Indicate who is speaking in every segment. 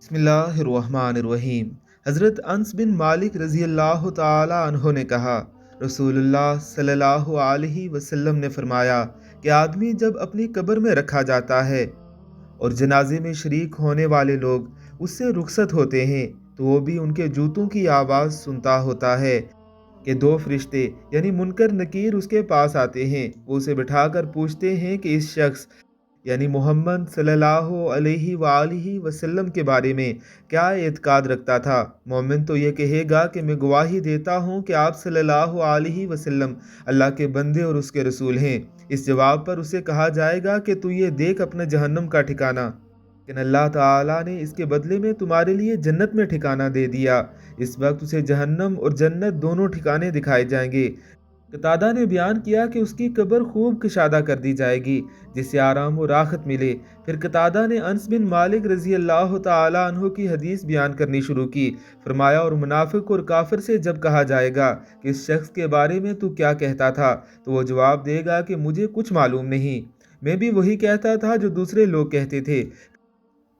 Speaker 1: बिस्मिल्लाहिर्रहमानिर्रहीम। हज़रत अनस बिन मालिक रज़ी अल्लाह ताला अन्हो ने कहा, रसूलुल्लाह सल्लल्लाहु अलैहि वसल्लम ने फरमाया कि आदमी जब अपनी कब्र में रखा जाता है और जनाजे में शरीक होने वाले लोग उससे रुखसत होते हैं तो वो भी उनके जूतों की आवाज़ सुनता होता है कि दो फरिश्ते यानी मुनकर नकीर उसके पास आते हैं। वो उसे बिठाकर पूछते हैं कि इस शख्स यानी मोहम्मद सल्लल्लाहु अलैहि वालिहि वसल्लम के बारे में क्या एतकाद रखता था। मोमिन तो ये कहेगा कि मैं गवाही देता हूँ कि आप सल्लल्लाहु अलैहि वसल्लम अल्लाह के बंदे और उसके रसूल हैं। इस जवाब पर उसे कहा जाएगा कि तू ये देख अपने जहन्नम का ठिकाना, लेकिन अल्लाह ताला ने इसके बदले में तुम्हारे लिए जन्नत में ठिकाना दे दिया। इस वक्त उसे जहन्नम और जन्नत दोनों ठिकाने दिखाए जाएंगे। कतादा ने बयान किया कि उसकी कब्र खूब कशादा कर दी जाएगी जिससे आराम और राहत मिले। फिर कतादा ने अनस बिन मालिक रजी अल्लाह ताला अन्हु की हदीस बयान करनी शुरू की। फरमाया, और मुनाफिक और काफिर से जब कहा जाएगा कि इस शख्स के बारे में तू क्या कहता था, तो वो जवाब देगा कि मुझे कुछ मालूम नहीं, मैं भी वही कहता था जो दूसरे लोग कहते थे।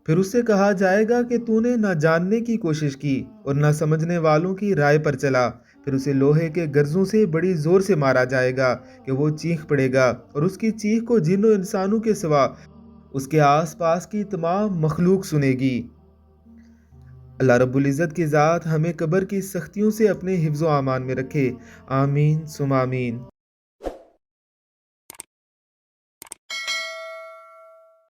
Speaker 1: फिर उससे कहा जाएगा कि तूने ना जानने की कोशिश की और ना समझने वालों की राय पर चला। फिर उसे लोहे के गर्जों से बड़ी जोर से मारा जाएगा कि वो चीख पड़ेगा और उसकी चीख को जिन्नों इंसानों के सिवा उसके आसपास की तमाम मखलूक सुनेगी। अल्लाह रब्बुल इज़्ज़त की ज़ात हमें कब्र की सख्तियों से अपने हिफ्ज़ व अमान में रखे। आमीन सुम आमीन।